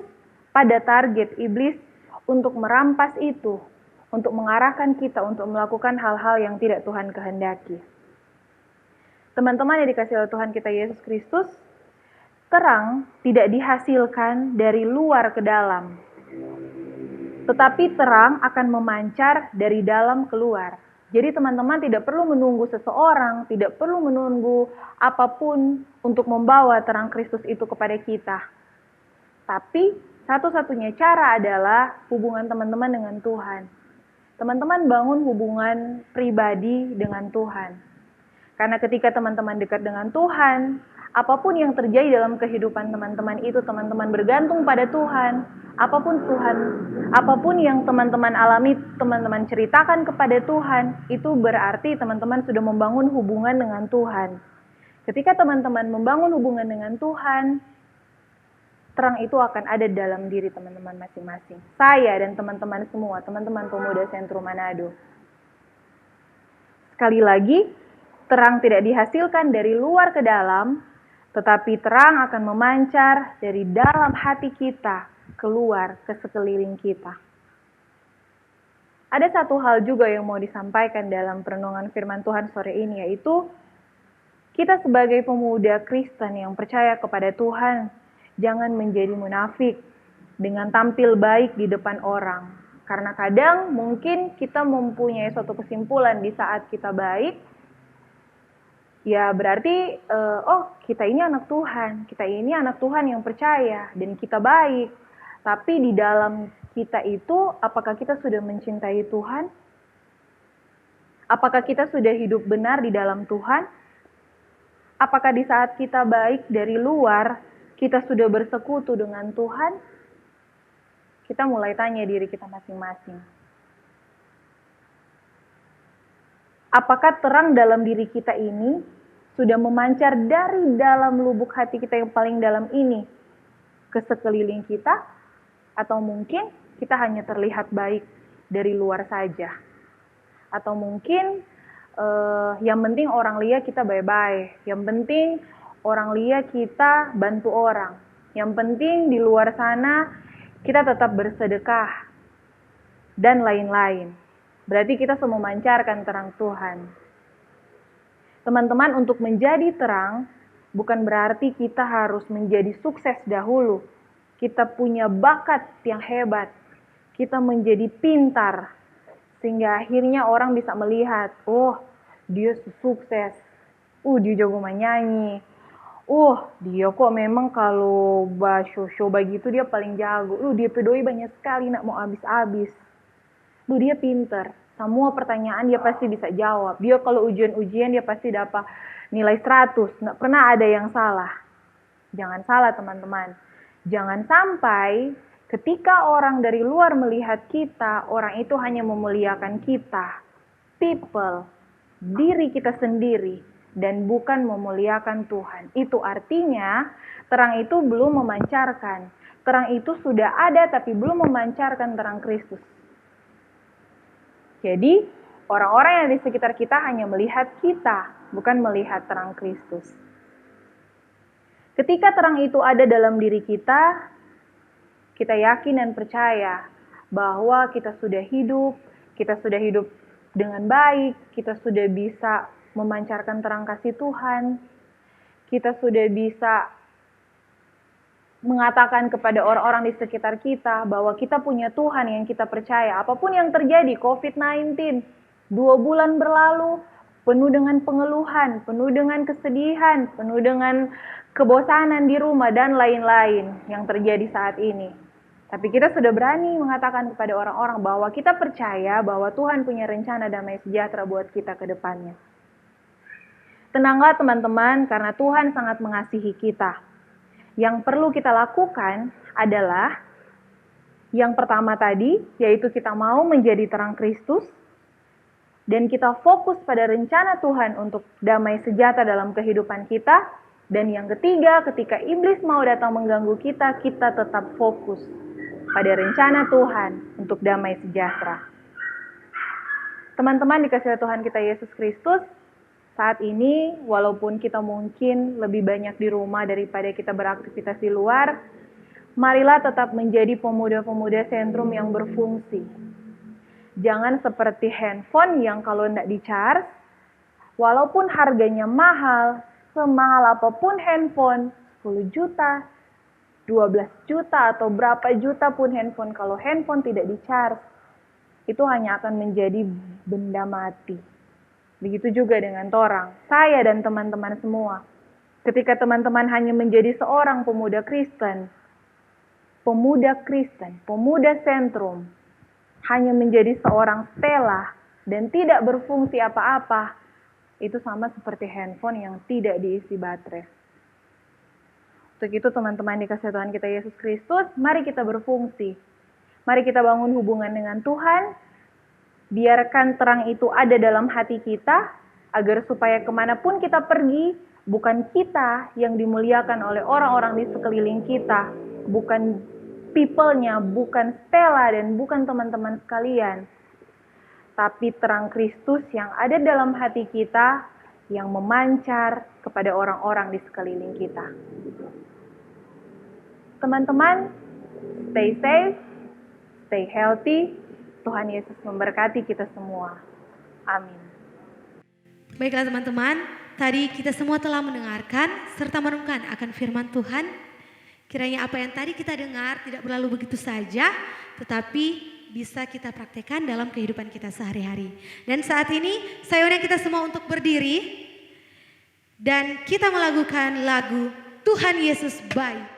pada target iblis untuk merampas itu, untuk mengarahkan kita untuk melakukan hal-hal yang tidak Tuhan kehendaki. Teman-teman yang dikasihi oleh Tuhan kita Yesus Kristus, terang tidak dihasilkan dari luar ke dalam, tetapi terang akan memancar dari dalam keluar. Jadi teman-teman tidak perlu menunggu seseorang, tidak perlu menunggu apapun untuk membawa terang Kristus itu kepada kita. Tapi satu-satunya cara adalah hubungan teman-teman dengan Tuhan. Teman-teman bangun hubungan pribadi dengan Tuhan. Karena ketika teman-teman dekat dengan Tuhan, apapun yang terjadi dalam kehidupan teman-teman itu, teman-teman bergantung pada Tuhan. Apapun yang teman-teman alami, teman-teman ceritakan kepada Tuhan, itu berarti teman-teman sudah membangun hubungan dengan Tuhan. Ketika teman-teman membangun hubungan dengan Tuhan, terang itu akan ada dalam diri teman-teman masing-masing. Saya dan teman-teman semua, teman-teman pemuda Sentrum Manado. Sekali lagi, terang tidak dihasilkan dari luar ke dalam, tetapi terang akan memancar dari dalam hati kita keluar ke sekeliling kita. Ada satu hal juga yang mau disampaikan dalam perenungan firman Tuhan sore ini, yaitu kita sebagai pemuda Kristen yang percaya kepada Tuhan, jangan menjadi munafik dengan tampil baik di depan orang. Karena kadang mungkin kita mempunyai suatu kesimpulan di saat kita baik, ya berarti, kita ini anak Tuhan, kita ini anak Tuhan yang percaya, dan kita baik. Tapi di dalam kita itu, apakah kita sudah mencintai Tuhan? Apakah kita sudah hidup benar di dalam Tuhan? Apakah di saat kita baik dari luar, kita sudah bersekutu dengan Tuhan? Kita mulai tanya diri kita masing-masing. Apakah terang dalam diri kita ini sudah memancar dari dalam lubuk hati kita yang paling dalam ini ke sekeliling kita? Atau mungkin kita hanya terlihat baik dari luar saja? Atau mungkin yang penting orang lihat kita baik-baik, yang penting orang lihat kita bantu orang, yang penting di luar sana kita tetap bersedekah, dan lain-lain. Berarti kita semua memancarkan terang Tuhan. Teman-teman, untuk menjadi terang bukan berarti kita harus menjadi sukses dahulu. Kita punya bakat yang hebat, kita menjadi pintar, sehingga akhirnya orang bisa melihat, oh dia sukses, dia jago menyanyi, dia kok memang kalau show begitu dia paling jago, dia pedoi banyak sekali, nak mau habis-habis, dia pintar, semua pertanyaan dia pasti bisa jawab, dia kalau ujian-ujian dia pasti dapat nilai 100, nggak pernah ada yang salah. Jangan salah teman-teman. Jangan sampai ketika orang dari luar melihat kita, orang itu hanya memuliakan kita, people, diri kita sendiri, dan bukan memuliakan Tuhan. Itu artinya terang itu belum memancarkan. Terang itu sudah ada tapi belum memancarkan terang Kristus. Jadi, orang-orang yang di sekitar kita hanya melihat kita, bukan melihat terang Kristus. Ketika terang itu ada dalam diri kita, kita yakin dan percaya bahwa kita sudah hidup dengan baik, kita sudah bisa memancarkan terang kasih Tuhan, kita sudah bisa mengatakan kepada orang-orang di sekitar kita bahwa kita punya Tuhan yang kita percaya. Apapun yang terjadi, COVID-19, 2 bulan berlalu, penuh dengan pengeluhan, penuh dengan kesedihan, penuh dengan kebosanan di rumah, dan lain-lain yang terjadi saat ini. Tapi kita sudah berani mengatakan kepada orang-orang bahwa kita percaya bahwa Tuhan punya rencana damai sejahtera buat kita ke depannya. Tenanglah teman-teman, karena Tuhan sangat mengasihi kita. Yang perlu kita lakukan adalah yang pertama tadi, yaitu kita mau menjadi terang Kristus, dan kita fokus pada rencana Tuhan untuk damai sejahtera dalam kehidupan kita. Dan yang ketiga, ketika iblis mau datang mengganggu kita, kita tetap fokus pada rencana Tuhan untuk damai sejahtera. Teman-teman dikasihi Tuhan kita Yesus Kristus, saat ini walaupun kita mungkin lebih banyak di rumah daripada kita beraktivitas di luar, Marilah tetap menjadi pemuda-pemuda sentrum yang berfungsi. Jangan seperti handphone yang kalau tidak di-charge, walaupun harganya mahal, semahal apapun handphone, 10 juta, 12 juta, atau berapa juta pun handphone, kalau handphone tidak di-charge, itu hanya akan menjadi benda mati. Begitu juga dengan torang, saya dan teman-teman semua. Ketika teman-teman hanya menjadi seorang pemuda Kristen, pemuda sentrum, hanya menjadi seorang stella dan tidak berfungsi apa-apa, itu sama seperti handphone yang tidak diisi baterai. Untuk itu teman-teman dikasihi Tuhan kita Yesus Kristus, mari kita berfungsi. Mari kita bangun hubungan dengan Tuhan, biarkan terang itu ada dalam hati kita, agar supaya kemanapun kita pergi, bukan kita yang dimuliakan oleh orang-orang di sekeliling kita, bukan people-nya, bukan Stella dan bukan teman-teman sekalian, tapi terang Kristus yang ada dalam hati kita yang memancar kepada orang-orang di sekeliling kita. Teman-teman, stay safe, stay healthy. Tuhan Yesus memberkati kita semua. Amin. Baiklah teman-teman, tadi kita semua telah mendengarkan serta merenungkan akan firman Tuhan. Kiranya apa yang tadi kita dengar tidak berlalu begitu saja, tetapi bisa kita praktekkan dalam kehidupan kita sehari-hari. Dan saat ini saya undang kita semua untuk berdiri dan kita melakukan lagu Tuhan Yesus Baik.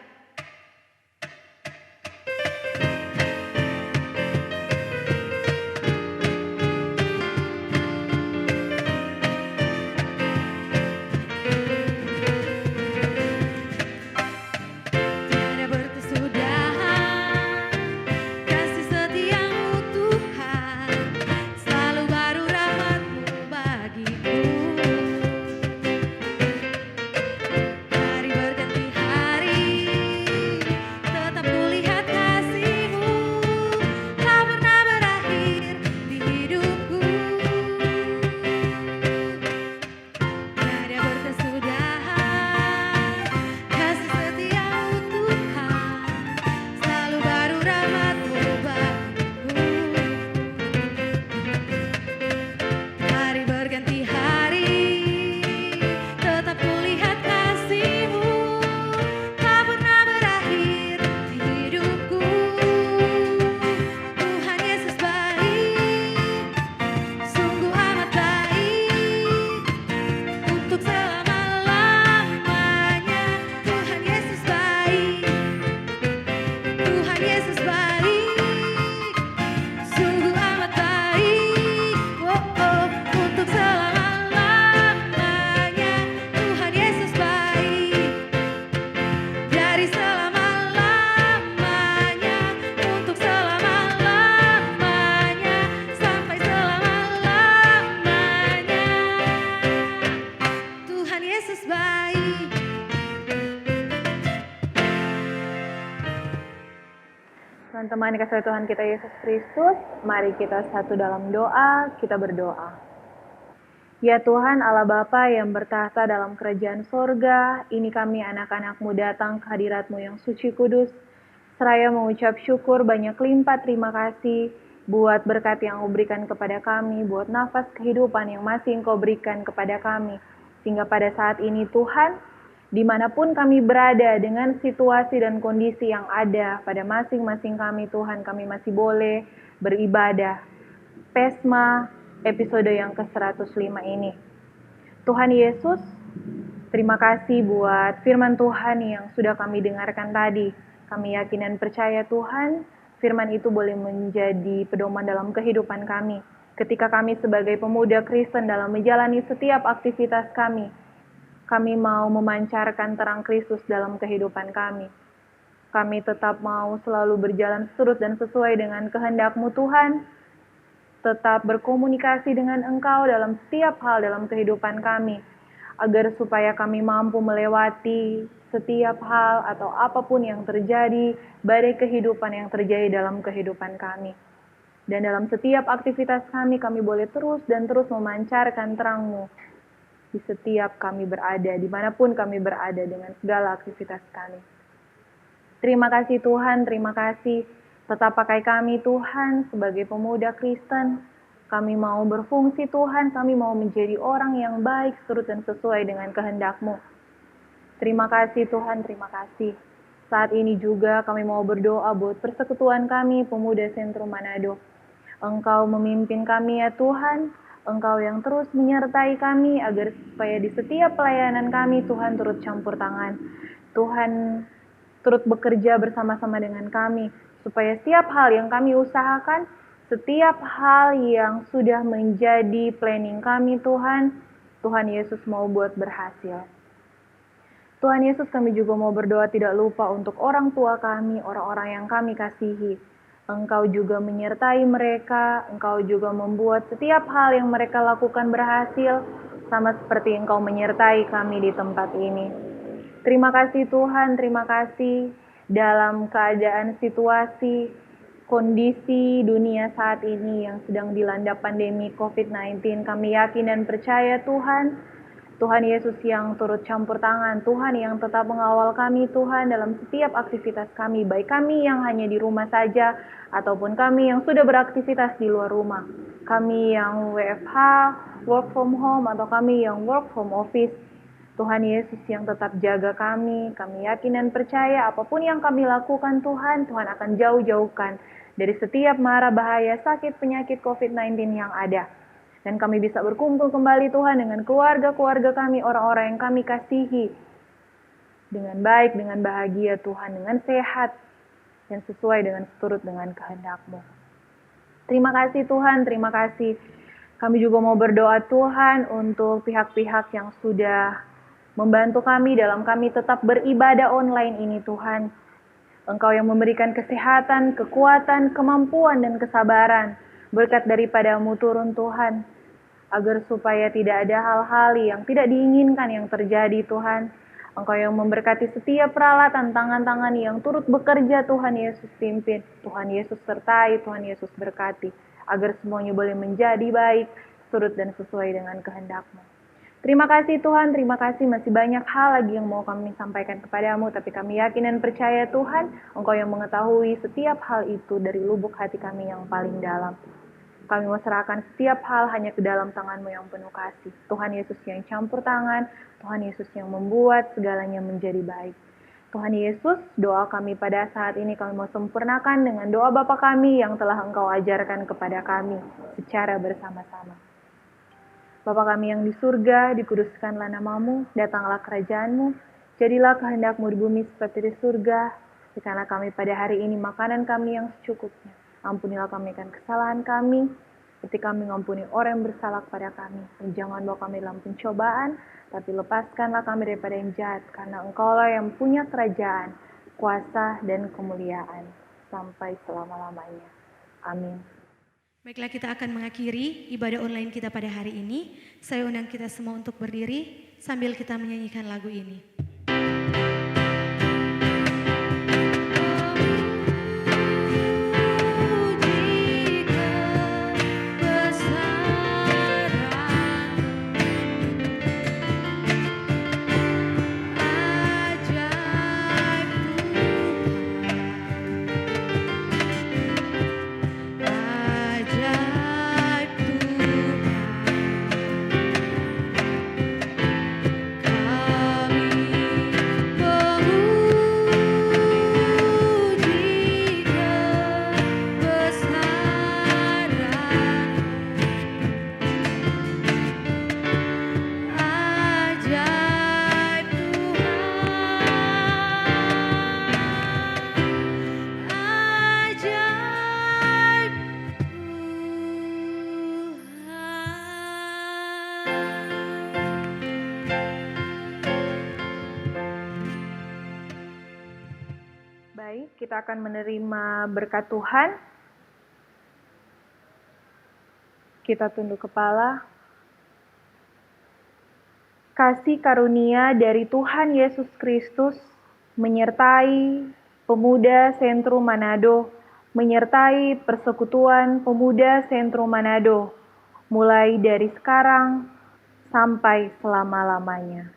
Teman-teman dikasihi Tuhan kita Yesus Kristus, mari kita satu dalam doa, kita berdoa. Ya Tuhan Allah Bapa yang bertahta dalam kerajaan sorga, ini kami anak-anak-Mu datang ke hadirat-Mu yang suci kudus, seraya mengucap syukur banyak limpah terima kasih buat berkat yang Engkau berikan kepada kami, buat nafas kehidupan yang masih Engkau berikan kepada kami, sehingga pada saat ini Tuhan, dimanapun kami berada dengan situasi dan kondisi yang ada pada masing-masing kami Tuhan, kami masih boleh beribadah. Pesma episode yang ke-105 ini. Tuhan Yesus, terima kasih buat firman Tuhan yang sudah kami dengarkan tadi. Kami yakin dan percaya Tuhan, firman itu boleh menjadi pedoman dalam kehidupan kami. Ketika kami sebagai pemuda Kristen dalam menjalani setiap aktivitas kami mau memancarkan terang Kristus dalam kehidupan kami. Kami tetap mau selalu berjalan seturut dan sesuai dengan kehendak-Mu Tuhan. Tetap berkomunikasi dengan Engkau dalam setiap hal dalam kehidupan kami. Agar supaya kami mampu melewati setiap hal atau apapun yang terjadi, badai kehidupan yang terjadi dalam kehidupan kami. Dan dalam setiap aktivitas kami boleh terus dan terus memancarkan terang-Mu. Di setiap kami berada, dimanapun kami berada dengan segala aktivitas kami. Terima kasih Tuhan, terima kasih. Tetap pakai kami Tuhan sebagai pemuda Kristen. Kami mau berfungsi Tuhan, kami mau menjadi orang yang baik, turut dan sesuai dengan kehendak-Mu. Terima kasih Tuhan, terima kasih. Saat ini juga kami mau berdoa buat persekutuan kami, Pemuda Sentrum Manado. Engkau memimpin kami ya Tuhan, Engkau yang terus menyertai kami agar supaya di setiap pelayanan kami Tuhan turut campur tangan. Tuhan turut bekerja bersama-sama dengan kami, supaya setiap hal yang kami usahakan, setiap hal yang sudah menjadi planning kami Tuhan, Tuhan Yesus mau buat berhasil. Tuhan Yesus, kami juga mau berdoa tidak lupa untuk orang tua kami, orang-orang yang kami kasihi. Engkau juga menyertai mereka, Engkau juga membuat setiap hal yang mereka lakukan berhasil, sama seperti Engkau menyertai kami di tempat ini. Terima kasih Tuhan, terima kasih dalam keadaan situasi, kondisi dunia saat ini yang sedang dilanda pandemi COVID-19. Kami yakin dan percaya Tuhan, Tuhan Yesus yang turut campur tangan, Tuhan yang tetap mengawal kami Tuhan dalam setiap aktivitas kami, baik kami yang hanya di rumah saja, ataupun kami yang sudah beraktivitas di luar rumah. Kami yang WFH, work from home, atau kami yang work from office. Tuhan Yesus yang tetap jaga kami yakin dan percaya apapun yang kami lakukan Tuhan akan jauh-jauhkan dari setiap mara bahaya sakit penyakit COVID-19 yang ada. Dan kami bisa berkumpul kembali Tuhan dengan keluarga-keluarga kami, orang-orang yang kami kasihi. Dengan baik, dengan bahagia Tuhan, dengan sehat, dan sesuai dengan seturut dengan kehendak-Mu. Terima kasih Tuhan, terima kasih. Kami juga mau berdoa Tuhan untuk pihak-pihak yang sudah membantu kami dalam kami tetap beribadah online ini Tuhan. Engkau yang memberikan kesehatan, kekuatan, kemampuan, dan kesabaran. Berkat daripada-Mu turun Tuhan. Agar supaya tidak ada hal-hal yang tidak diinginkan yang terjadi Tuhan. Engkau yang memberkati setiap peralatan tangan-tangan yang turut bekerja Tuhan Yesus pimpin. Tuhan Yesus sertai, Tuhan Yesus berkati. Agar semuanya boleh menjadi baik, turut dan sesuai dengan kehendak-Mu. Terima kasih Tuhan, terima kasih masih banyak hal lagi yang mau kami sampaikan kepadamu, tapi kami yakin dan percaya Tuhan, Engkau yang mengetahui setiap hal itu dari lubuk hati kami yang paling dalam. Kami mau serahkan setiap hal hanya ke dalam tangan-Mu yang penuh kasih. Tuhan Yesus yang campur tangan, Tuhan Yesus yang membuat segalanya menjadi baik. Tuhan Yesus, doa kami pada saat ini kami mau sempurnakan dengan doa Bapa kami yang telah Engkau ajarkan kepada kami secara bersama-sama. Bapa kami yang di surga, dikuduskanlah nama-Mu, datanglah kerajaan-Mu, jadilah kehendak-Mu di bumi seperti di surga. Berikanlah kami pada hari ini makanan kami yang secukupnya. Ampunilah kami akan kesalahan kami, seperti kami mengampuni orang yang bersalah kepada kami. Dan jangan bawa kami dalam pencobaan, tapi lepaskanlah kami daripada yang jahat, karena Engkau-lah yang punya kerajaan, kuasa, dan kemuliaan, sampai selama-lamanya. Amin. Baiklah, kita akan mengakhiri ibadah online kita pada hari ini. Saya undang kita semua untuk berdiri sambil kita menyanyikan lagu ini. Baik, kita akan menerima berkat Tuhan. Kita tunduk kepala. Kasih karunia dari Tuhan Yesus Kristus menyertai Pemuda Sentrum Manado, menyertai persekutuan Pemuda Sentrum Manado, mulai dari sekarang sampai selama-lamanya.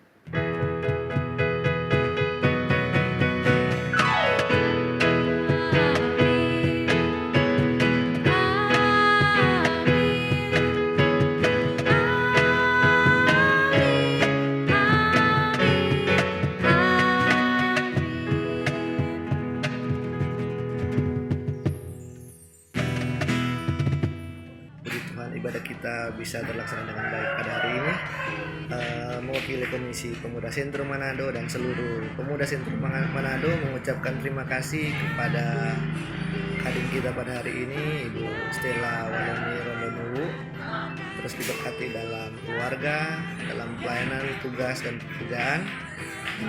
ibadah kita bisa terlaksana dengan baik pada hari ini. Mewakili Komisi Pemuda Sentrum Manado dan seluruh pemuda Sentrum Manado mengucapkan terima kasih kepada hadir kita pada hari ini, Ibu Stella Waloni Rondonuwu, terus diberkati dalam keluarga, dalam pelayanan, tugas dan pekerjaan.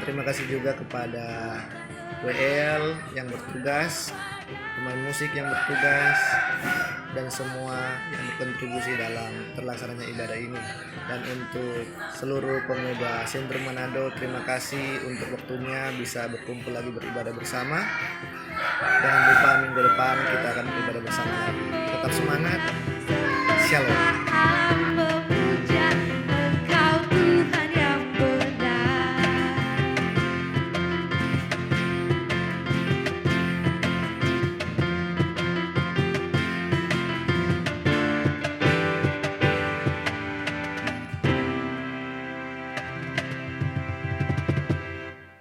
Terima kasih juga kepada WL yang bertugas, pemain musik yang bertugas, dan semua yang berkontribusi dalam terlaksananya ibadah ini. Dan untuk seluruh pemuda Sentrum Manado, terima kasih untuk waktunya bisa berkumpul lagi beribadah bersama. Jangan lupa minggu depan kita akan beribadah bersama lagi. Tetap semangat. Shalom.